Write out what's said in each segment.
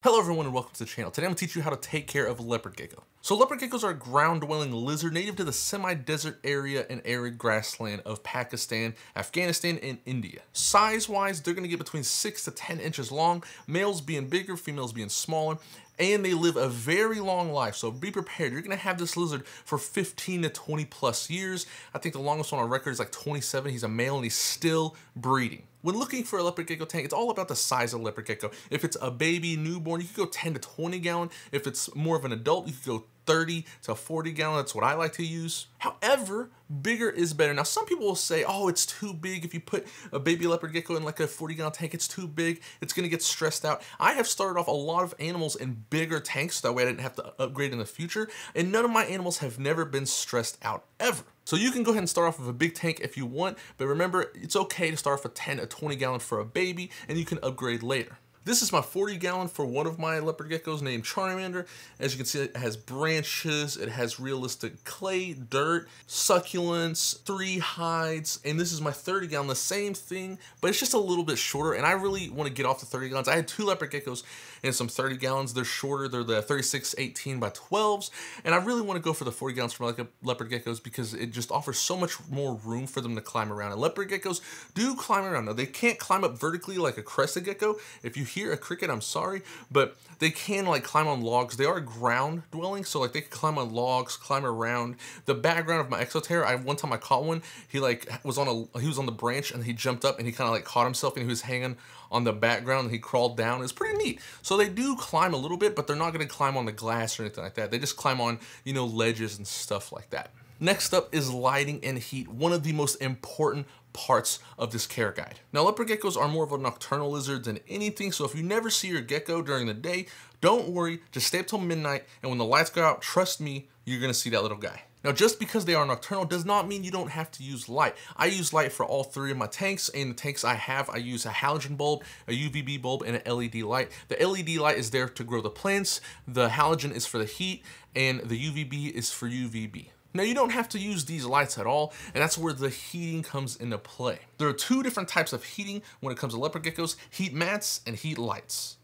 Hello everyone and welcome to the channel. Today I'm going to teach you how to take care of a leopard gecko. So leopard geckos are a ground-dwelling lizard native to the semi-desert area and arid grassland of Pakistan, Afghanistan, and India. Size-wise, they're going to get between 6 to 10 inches long, males being bigger, females being smaller, and they live a very long life, so be prepared. You're gonna have this lizard for 15 to 20 plus years. I think the longest one on record is like 27. He's a male and he's still breeding. When looking for a leopard gecko tank, it's all about the size of the leopard gecko. If it's a baby newborn, you could go 10 to 20 gallon. If it's more of an adult, you could go 30 to 40 gallon. That's what I like to use. However, bigger is better. Now, some people will say, oh, it's too big. If you put a baby leopard gecko in like a 40 gallon tank, it's too big. It's gonna get stressed out. I have started off a lot of animals in bigger tanks. That way I didn't have to upgrade in the future. And none of my animals have never been stressed out ever. So you can go ahead and start off with a big tank if you want, but remember, it's okay to start off with 10 to 20 gallon for a baby, and you can upgrade later. This is my 40 gallon for one of my leopard geckos named Charmander. As you can see, it has branches, it has realistic clay, dirt, succulents, 3 hides, and this is my 30 gallon, the same thing, but it's just a little bit shorter, and I really want to get off the 30 gallons. I had 2 leopard geckos and some 30 gallons. They're shorter, they're the 36-18 by 12s, and I really want to go for the 40 gallons for my leopard geckos because it just offers so much more room for them to climb around. And leopard geckos do climb around. Now, they can't climb up vertically like a crested gecko. If you hear a cricket, I'm sorry, but they can like climb on logs. They are ground dwelling, so like they can climb on logs, climb around. The background of my exoterror, one time I caught one, he was on the branch and he jumped up and he kind of like caught himself and he was hanging on the background and he crawled down. It's pretty neat. So they do climb a little bit, but they're not going to climb on the glass or anything like that. They just climb on, you know, ledges and stuff like that. Next up is lighting and heat, one of the most important parts of this care guide. Now, leopard geckos are more of a nocturnal lizard than anything, so if you never see your gecko during the day, don't worry, just stay up till midnight, and when the lights go out, trust me, you're gonna see that little guy. Now, just because they are nocturnal does not mean you don't have to use light. I use light for all 3 of my tanks, and the tanks I have, I use a halogen bulb, a UVB bulb, and an LED light. The LED light is there to grow the plants, the halogen is for the heat, and the UVB is for UVB. Now, you don't have to use these lights at all, and that's where the heating comes into play. There are 2 different types of heating when it comes to leopard geckos, heat mats and heat lights.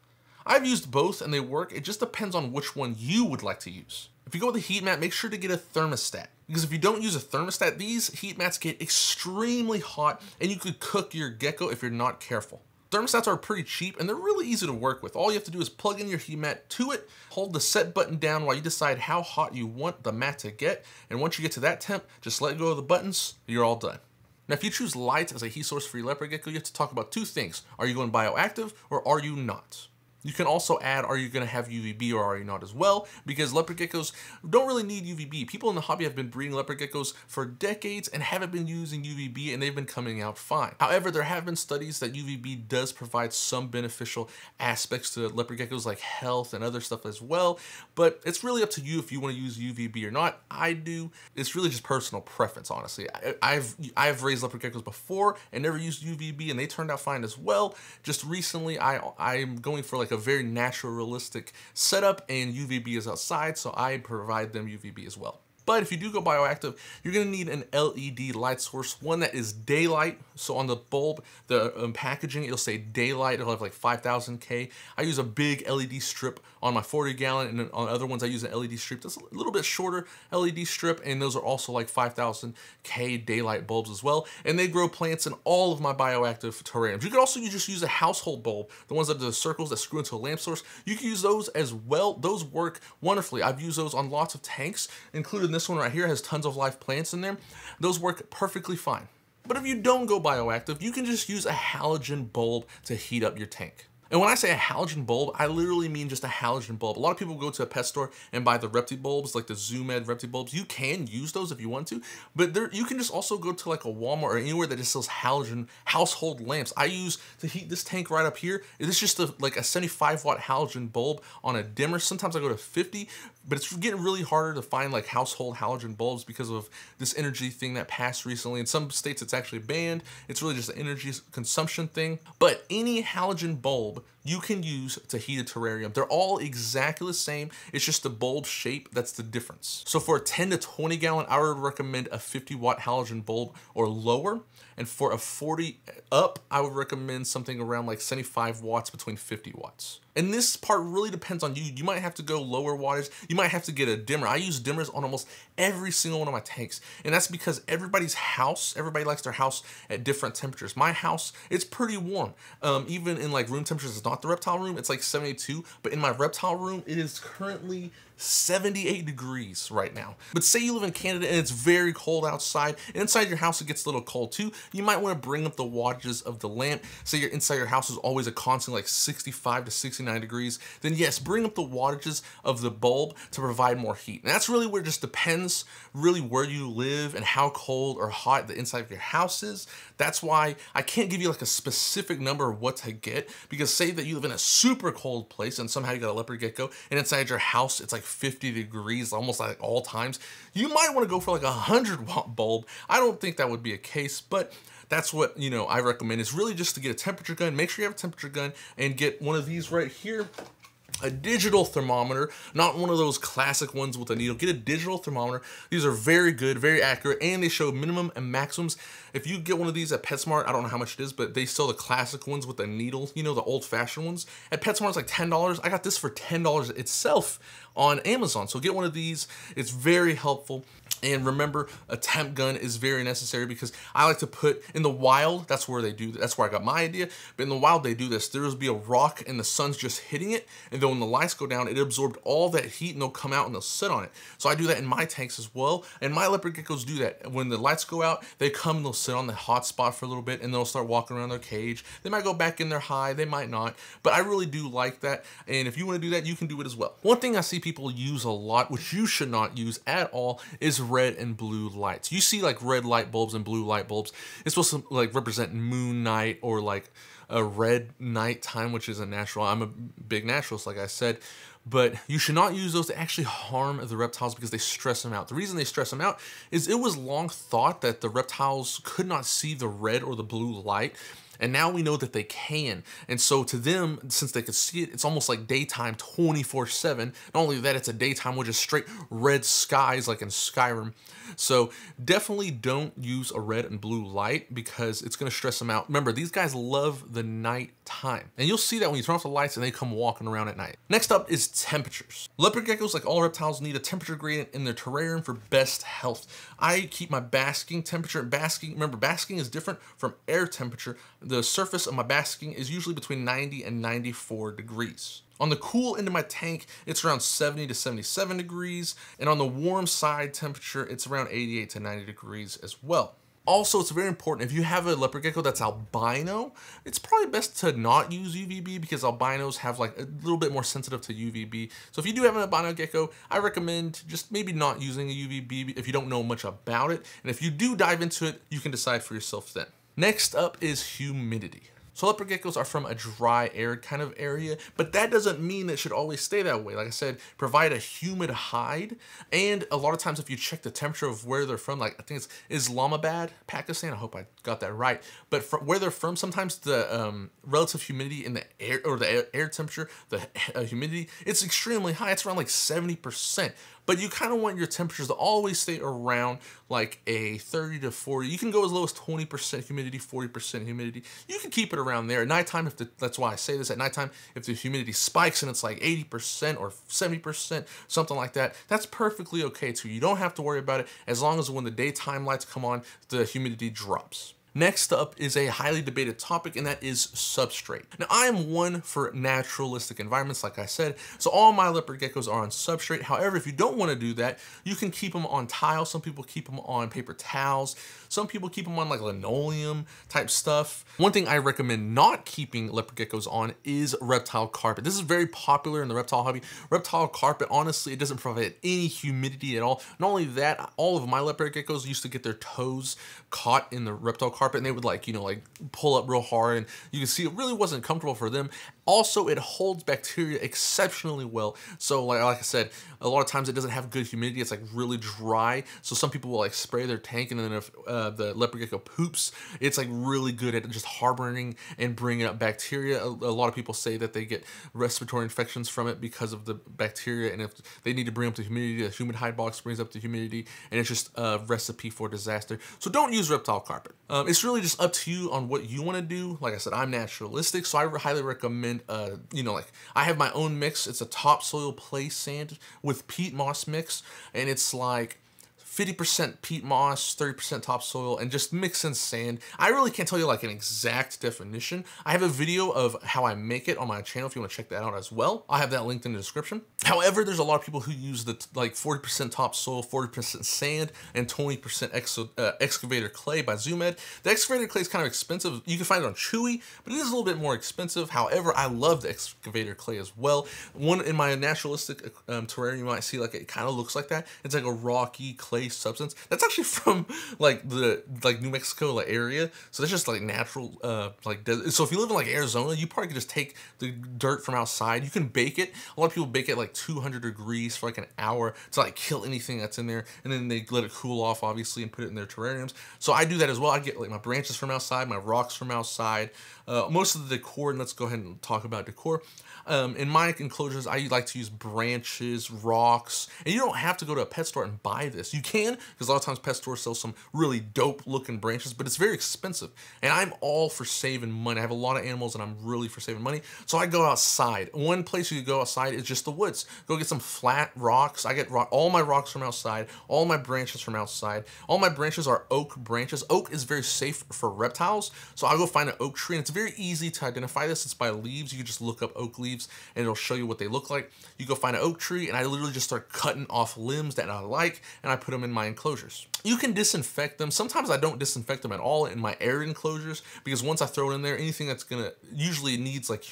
I've used both and they work. It just depends on which one you would like to use. If you go with the heat mat, make sure to get a thermostat, because if you don't use a thermostat, these heat mats get extremely hot and you could cook your gecko if you're not careful. Thermostats are pretty cheap and they're really easy to work with. All you have to do is plug in your heat mat to it, hold the set button down while you decide how hot you want the mat to get, and once you get to that temp, just let go of the buttons, you're all done. Now, if you choose light as a heat source for your leopard gecko, you have to talk about 2 things. Are you going bioactive or are you not? You can also add, are you going to have UVB or are you not as well? Because leopard geckos don't really need UVB. People in the hobby have been breeding leopard geckos for decades and haven't been using UVB, and they've been coming out fine. However, there have been studies that UVB does provide some beneficial aspects to leopard geckos like health and other stuff as well, but it's really up to you if you want to use UVB or not. I do. It's really just personal preference, honestly. I've raised leopard geckos before and never used UVB, and they turned out fine as well. Just recently, I'm going for like a very natural, realistic setup, and UVB is outside, so I provide them UVB as well. But if you do go bioactive, you're going to need an LED light source, one that is daylight. So on the bulb, the packaging, it'll say daylight. It'll have like 5,000 K. I use a big LED strip on my 40 gallon, and on other ones I use an LED strip that's a little bit shorter LED strip, and those are also like 5,000 K daylight bulbs as well. And they grow plants in all of my bioactive terrariums. You could also just use a household bulb, the ones that are the circles that screw into a lamp source. You can use those as well. Those work wonderfully. I've used those on lots of tanks, including this one right here, has tons of live plants in there. Those work perfectly fine. But if you don't go bioactive, you can just use a halogen bulb to heat up your tank. And when I say a halogen bulb, I literally mean just a halogen bulb. A lot of people go to a pet store and buy the Repti bulbs, like the Zoomed Repti bulbs. You can use those if you want to, but you can just also go to like a Walmart or anywhere that just sells halogen household lamps. I use to heat this tank right up here. It's just like a 75 watt halogen bulb on a dimmer. Sometimes I go to 50, but it's getting really harder to find like household halogen bulbs because of this energy thing that passed recently. In some states, it's actually banned. It's really just an energy consumption thing. But any halogen bulb you can use to heat a terrarium. They're all exactly the same. It's just the bulb shape that's the difference. So for a 10 to 20 gallon, I would recommend a 50 watt halogen bulb or lower. And for a 40 up, I would recommend something around like 75 watts between 50 watts. And this part really depends on you. You might have to go lower wattage. You might have to get a dimmer. I use dimmers on almost every single one of my tanks. And that's because everybody likes their house at different temperatures. My house, it's pretty warm. Even in like room temperatures, it's not the reptile room, it's like 72. But in my reptile room, it is currently 78 degrees right now. But say you live in Canada and it's very cold outside, and inside your house it gets a little cold too, you might want to bring up the wattages of the lamp. Say your inside your house is always a constant like 65 to 69 degrees, then yes, bring up the wattages of the bulb to provide more heat. And that's really where it just depends really where you live and how cold or hot the inside of your house is. That's why I can't give you like a specific number of what to get, because say that you live in a super cold place and somehow you got a leopard gecko and inside your house it's like 50 degrees almost like all times, you might want to go for like a 100 watt bulb. I don't think that would be a case, but that's what, you know, I recommend, is really just to get a temperature gun. Make sure you have a temperature gun and get one of these right here. A digital thermometer, not one of those classic ones with a needle. Get a digital thermometer. These are very good, very accurate, and they show minimum and maximums. If you get one of these at PetSmart, I don't know how much it is, but they sell the classic ones with the needle, you know, the old-fashioned ones. At PetSmart, it's like $10. I got this for $10 itself on Amazon. So get one of these. It's very helpful. And remember, a temp gun is very necessary, because I like to put in the wild, that's where they do, that's where I got my idea, but in the wild they do this. There'll be a rock and the sun's just hitting it, and then when the lights go down, it absorbed all that heat and they'll come out and they'll sit on it. So I do that in my tanks as well, and my leopard geckos do that. When the lights go out, they come and they'll sit on the hot spot for a little bit, and they'll start walking around their cage. They might go back in their high, they might not, but I really do like that, and if you want to do that, you can do it as well. One thing I see people use a lot, which you should not use at all, is red and blue lights. You see like red light bulbs and blue light bulbs. It's supposed to like represent moon night or like a red night time, which is a natural. I'm a big naturalist, like I said, but you should not use those to actually harm the reptiles, because they stress them out. The reason they stress them out is it was long thought that the reptiles could not see the red or the blue light. And now we know that they can. And so to them, since they could see it, it's almost like daytime 24/7. Not only that, it's a daytime with just straight red skies like in Skyrim. So definitely don't use a red and blue light, because it's going to stress them out. Remember, these guys love the night time. And you'll see that when you turn off the lights and they come walking around at night. Next up is temperatures. Leopard geckos, like all reptiles, need a temperature gradient in their terrarium for best health. I keep my basking temperature. Remember, basking is different from air temperature. The surface of my basking is usually between 90 and 94 degrees. On the cool end of my tank, it's around 70 to 77 degrees. And on the warm side temperature, it's around 88 to 90 degrees as well. Also, it's very important, if you have a leopard gecko that's albino, it's probably best to not use UVB, because albinos have like a little bit more sensitive to UVB. So if you do have an albino gecko, I recommend just maybe not using a UVB if you don't know much about it. And if you do dive into it, you can decide for yourself then. Next up is humidity. So leopard geckos are from a dry, arid kind of area, but that doesn't mean it should always stay that way. Like I said, provide a humid hide, and a lot of times if you check the temperature of where they're from, like I think it's Islamabad, Pakistan, I hope I got that right, but from where they're from, sometimes the relative humidity in the air, or the air temperature, the humidity, it's extremely high. It's around like 70%. But you kind of want your temperatures to always stay around like a 30 to 40. You can go as low as 20% humidity, 40% humidity. You can keep it around there. At nighttime, that's why I say this, at nighttime, if the humidity spikes and it's like 80% or 70%, something like that, that's perfectly okay too. You don't have to worry about it, as long as when the daytime lights come on, the humidity drops. Next up is a highly debated topic, and that is substrate. Now, I am one for naturalistic environments, like I said, so all my leopard geckos are on substrate. However, if you don't want to do that, you can keep them on tile. Some people keep them on paper towels. Some people keep them on like linoleum type stuff. One thing I recommend not keeping leopard geckos on is reptile carpet. This is very popular in the reptile hobby. Reptile carpet, honestly, it doesn't provide any humidity at all. Not only that, all of my leopard geckos used to get their toes caught in the reptile carpet, and they would like, you know, like pull up real hard, and you can see it really wasn't comfortable for them Also, it holds bacteria exceptionally well. So like I said, a lot of times it doesn't have good humidity. It's like really dry. So some people will like spray their tank, and then if the leopard gecko poops, it's like really good at just harboring and bringing up bacteria. A lot of people say that they get respiratory infections from it because of the bacteria, and if they need to bring up the humidity, the humid hide box brings up the humidity, and it's just a recipe for disaster. So don't use reptile carpet. It's really just up to you on what you want to do. Like I said, I'm naturalistic, so I highly recommend, like I have my own mix. It's a topsoil play sand with peat moss mix, and it's like 50% peat moss, 30% topsoil, and just mix in sand. I really can't tell you like an exact definition. I have a video of how I make it on my channel if you want to check that out as well. I'll have that linked in the description. However, there's a lot of people who use the like 40% topsoil, 40% sand, and 20% excavator clay by Zoomed. The excavator clay is kind of expensive. You can find it on Chewy, but it is a little bit more expensive. However, I love the excavator clay as well. One in my naturalistic terrarium, you might see like it kind of looks like that. It's like a rocky clay substance. That's actually from like the New Mexico area, so that's just like natural desert. So if you live in like Arizona, you probably could just take the dirt from outside. You can bake it. A lot of people bake it like 200 degrees for like an hour to like kill anything that's in there, and then they let it cool off obviously and put it in their terrariums. So I do that as well. I get like my branches from outside, my rocks from outside, most of the decor. And let's go ahead and talk about decor. In my enclosures, I like to use branches, rocks, and you don't have to go to a pet store and buy this. You can, because a lot of times pet stores sell some really dope looking branches, but it's very expensive. And I'm all for saving money. I have a lot of animals, and I'm really for saving money. So I go outside. One place you go outside is just the woods. Go get some flat rocks. I get all my rocks from outside, all my branches from outside. All my branches are oak branches. Oak is very safe for reptiles. So I'll go find an oak tree, and it's very easy to identify this. It's by leaves. You can just look up oak leaves, and it'll show you what they look like. You go find an oak tree, and I literally just start cutting off limbs that I like, and I put them in my enclosures. You can disinfect them. Sometimes I don't disinfect them at all in my air enclosures, because once I throw it in there, anything that's gonna usually needs like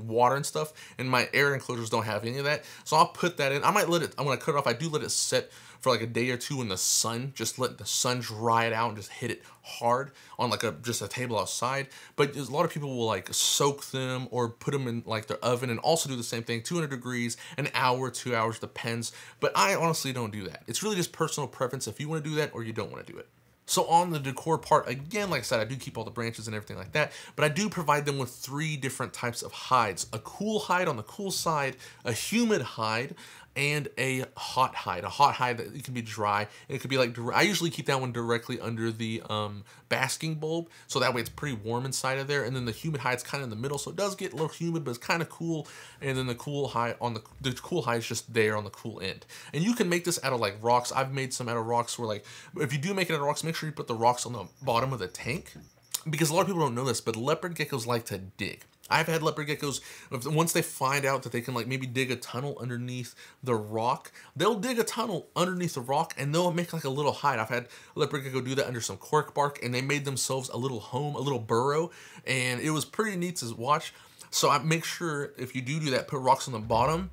water and stuff, and my air enclosures don't have any of that. So I'll put that in. I might let it, I'm gonna cut it off. I do let it set for like a day or two in the sun. Just let the sun dry it out and just hit it hard on like just a table outside. But a lot of people will like soak them or put them in like their oven and also do the same thing, 200 degrees, an hour, 2 hours, depends. But I honestly don't do that. It's really just personal preference if you want to do that or you don't want to do it. So on the decor part, again, like I said, I do keep all the branches and everything like that, but I do provide them with 3 different types of hides: a cool hide on the cool side, a humid hide, and a hot hide. A hot hide that it can be dry. It could be like, I usually keep that one directly under the basking bulb, so that way it's pretty warm inside of there. And then the humid hide's kind of in the middle, so it does get a little humid, but it's kind of cool. And then the cool hide on the cool hide is just there on the cool end. And you can make this out of like rocks. I've made some out of rocks where like, if you do make it out of rocks, make sure you put the rocks on the bottom of the tank, because a lot of people don't know this, but leopard geckos like to dig. I've had leopard geckos, once they find out that they can like maybe dig a tunnel underneath the rock, they'll dig a tunnel underneath the rock and they'll make like a little hide. I've had a leopard gecko do that under some cork bark, and they made themselves a little home, a little burrow, and it was pretty neat to watch. So I make sure if you do that, put rocks on the bottom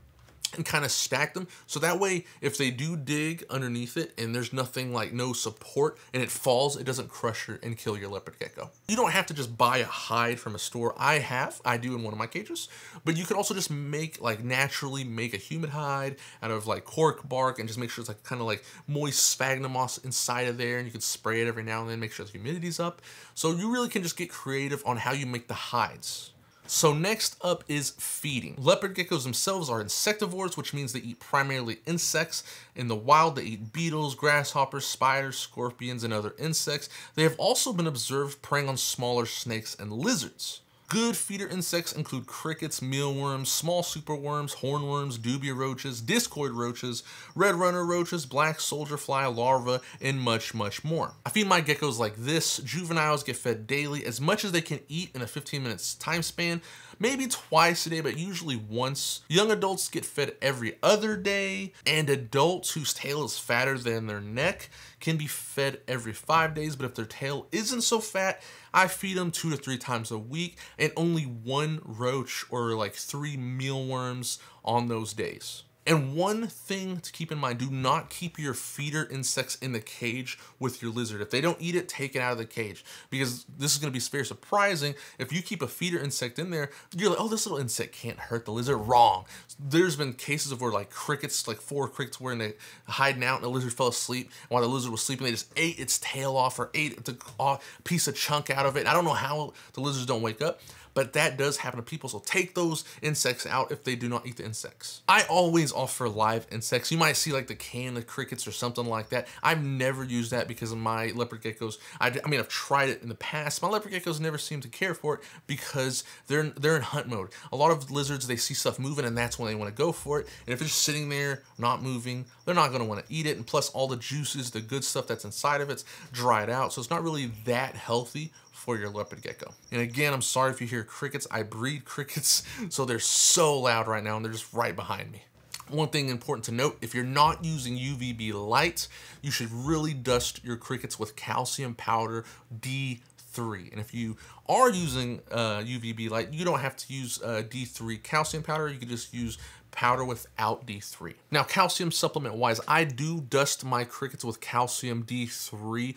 and kind of stack them, so that way if they do dig underneath it and there's nothing, like no support, and it falls, it doesn't crush and kill your leopard gecko. You don't have to just buy a hide from a store. I do in one of my cages, but you could also just naturally make a humid hide out of like cork bark, and just make sure it's like kind of like moist sphagnum moss inside of there, and you can spray it every now and then, make sure the humidity's up. So you really can just get creative on how you make the hides. So next up is feeding. Leopard geckos themselves are insectivores, which means they eat primarily insects. In the wild, they eat beetles, grasshoppers, spiders, scorpions, and other insects. They have also been observed preying on smaller snakes and lizards. Good feeder insects include crickets, mealworms, small superworms, hornworms, dubia roaches, discoid roaches, red runner roaches, black soldier fly larvae, and much, much more. I feed my geckos like this. Juveniles get fed daily, as much as they can eat in a 15 minutes time span, maybe twice a day, but usually once. Young adults get fed every other day, and adults whose tail is fatter than their neck can be fed every 5 days, but if their tail isn't so fat, I feed them 2 to 3 times a week, and only 1 roach or like 3 mealworms on those days. And one thing to keep in mind, do not keep your feeder insects in the cage with your lizard. If they don't eat it, take it out of the cage, because this is going to be very surprising. If you keep a feeder insect in there, you're like, oh, this little insect can't hurt the lizard. Wrong. There's been cases of where like crickets, like 4 crickets were in the hiding out and the lizard fell asleep. And while the lizard was sleeping, they just ate its tail off or ate a piece of chunk out of it. And I don't know how the lizards don't wake up, but that does happen to people, so take those insects out if they do not eat the insects. I always offer live insects. You might see like the can of crickets or something like that. I've never used that because of my leopard geckos. I mean, I've tried it in the past. My leopard geckos never seem to care for it because they're in hunt mode. A lot of lizards, they see stuff moving and that's when they want to go for it. And if it's just sitting there, not moving, they're not going to want to eat it. And plus all the juices, the good stuff that's inside of it's dried out. So it's not really that healthy for your leopard gecko. And again, I'm sorry if you hear crickets. I breed crickets, so they're so loud right now and they're just right behind me. One thing important to note, if you're not using UVB light, you should really dust your crickets with calcium powder D3. And if you are using UVB light, you don't have to use D3 calcium powder. You can just use powder without D3. Now, calcium supplement wise, I do dust my crickets with calcium D3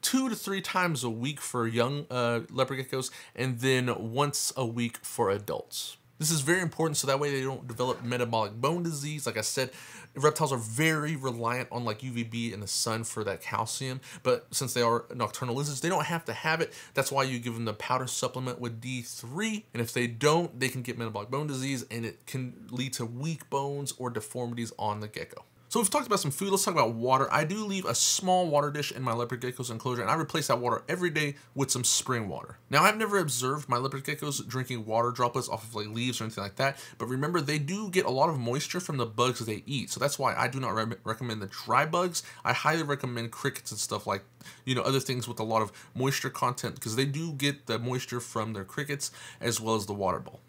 2 to 3 times a week for young leopard geckos, and then once a week for adults. This is very important so that way they don't develop metabolic bone disease. Like I said, reptiles are very reliant on like UVB in the sun for that calcium, but since they are nocturnal lizards, they don't have to have it. That's why you give them the powder supplement with D3, and if they don't, they can get metabolic bone disease and it can lead to weak bones or deformities on the gecko. So we've talked about some food, let's talk about water. I do leave a small water dish in my leopard gecko's enclosure, and I replace that water every day with some spring water. Now, I've never observed my leopard geckos drinking water droplets off of like leaves or anything like that, but remember, they do get a lot of moisture from the bugs they eat. So that's why I do not recommend the dry bugs. I highly recommend crickets and stuff like, you know, other things with a lot of moisture content, because they do get the moisture from their crickets as well as the water bowl.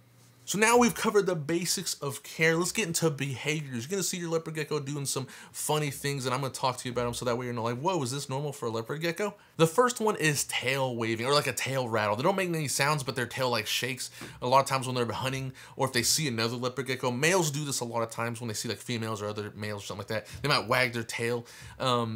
So now we've covered the basics of care. Let's get into behaviors. You're gonna see your leopard gecko doing some funny things, and I'm gonna talk to you about them so that way you're not like, whoa, is this normal for a leopard gecko? The first one is tail waving, or like a tail rattle. They don't make any sounds, but their tail like shakes a lot of times when they're hunting, or if they see another leopard gecko. Males do this a lot of times when they see like females or other males or something like that. They might wag their tail.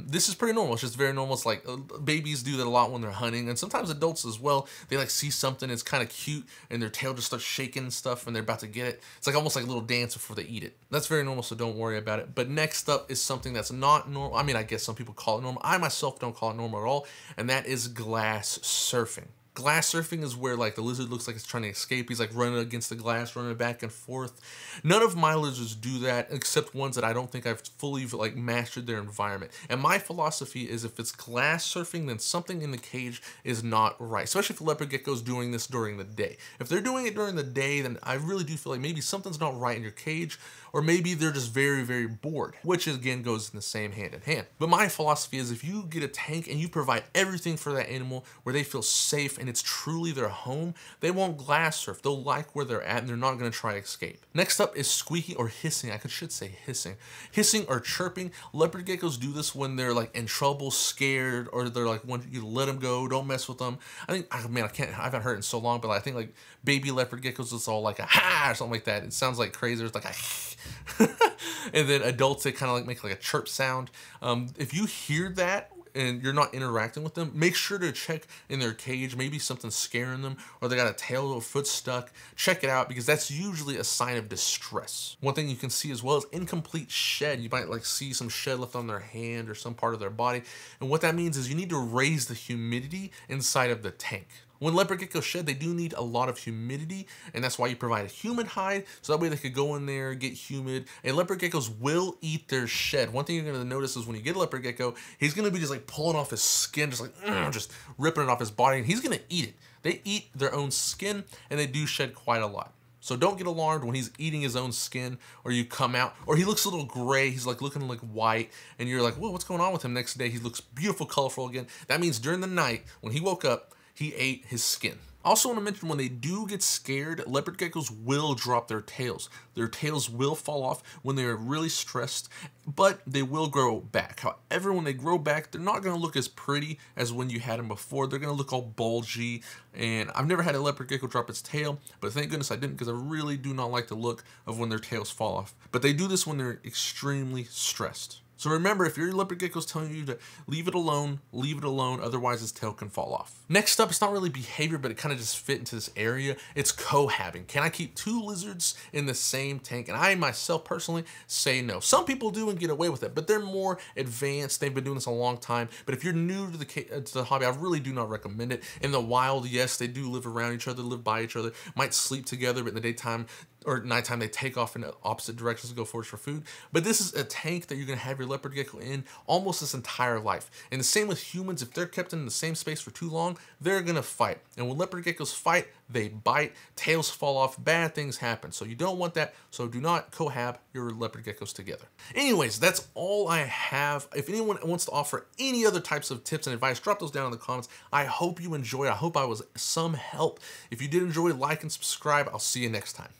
This is pretty normal. It's just very normal. It's like babies do that a lot when they're hunting, and sometimes adults as well. They like see something, it's kind of cute, and their tail just starts shaking and stuff, and they're about to get it. It's like almost like a little dance before they eat it. That's very normal, so don't worry about it. But next up is something that's not normal. I mean, I guess some people call it normal. I myself don't call it normal at all, and that is glass surfing. Glass surfing is where like the lizard looks like it's trying to escape. He's like running against the glass, running back and forth. None of my lizards do that, except ones that I don't think I've fully like mastered their environment. And my philosophy is if it's glass surfing, then something in the cage is not right. Especially if the leopard gecko is doing this during the day. If they're doing it during the day, then I really do feel like maybe something's not right in your cage, or maybe they're just very, very bored, which again goes in the same hand in hand. But my philosophy is if you get a tank and you provide everything for that animal where they feel safe and it's truly their home, they won't glass surf. They'll like where they're at and they're not gonna try to escape. Next up is squeaking or hissing. I should say hissing. Hissing or chirping. Leopard geckos do this when they're like in trouble, scared, or they're like, want you to let them go, don't mess with them. I think, I haven't heard it in so long, but I think like baby leopard geckos, it's all like a ha or something like that. It sounds like crazy. It's like a and then adults, they kind of like make like a chirp sound. If you hear that and you're not interacting with them, make sure to check in their cage. Maybe something's scaring them, or they got a tail or foot stuck. Check it out, because that's usually a sign of distress. One thing you can see as well is incomplete shed. You might like see some shed left on their hand or some part of their body. And what that means is you need to raise the humidity inside of the tank. When leopard geckos shed, they do need a lot of humidity, and that's why you provide a humid hide, so that way they could go in there, get humid. And leopard geckos will eat their shed. One thing you're gonna notice is when you get a leopard gecko, he's gonna be just like pulling off his skin, just like, just ripping it off his body, and he's gonna eat it. They eat their own skin, and they do shed quite a lot. So don't get alarmed when he's eating his own skin, or you come out, or he looks a little gray, he's like looking like white, and you're like, whoa, what's going on with him? Next day, he looks beautiful, colorful again. That means during the night, when he woke up, he ate his skin. I also want to mention when they do get scared, leopard geckos will drop their tails. Their tails will fall off when they're really stressed, but they will grow back. However, when they grow back, they're not going to look as pretty as when you had them before. They're going to look all bulgy, and I've never had a leopard gecko drop its tail, but thank goodness I didn't, because I really do not like the look of when their tails fall off. But they do this when they're extremely stressed. So remember, if your leopard gecko is telling you to leave it alone, otherwise its tail can fall off. Next up, it's not really behavior, but it kind of just fit into this area. It's cohabbing. Can I keep 2 lizards in the same tank? And I myself personally say no. Some people do and get away with it, but they're more advanced. They've been doing this a long time. But if you're new to the hobby, I really do not recommend it. In the wild, yes, they do live around each other, live by each other, might sleep together, but in the daytime or nighttime, they take off in opposite directions to go forage for food. But this is a tank that you're gonna have your leopard gecko in almost this entire life. And the same with humans, if they're kept in the same space for too long, they're gonna fight. And when leopard geckos fight, they bite, tails fall off, bad things happen. So you don't want that, so do not cohab your leopard geckos together. Anyways, that's all I have. If anyone wants to offer any other types of tips and advice, drop those down in the comments. I hope you enjoyed. I hope I was some help. If you did enjoy, like and subscribe. I'll see you next time.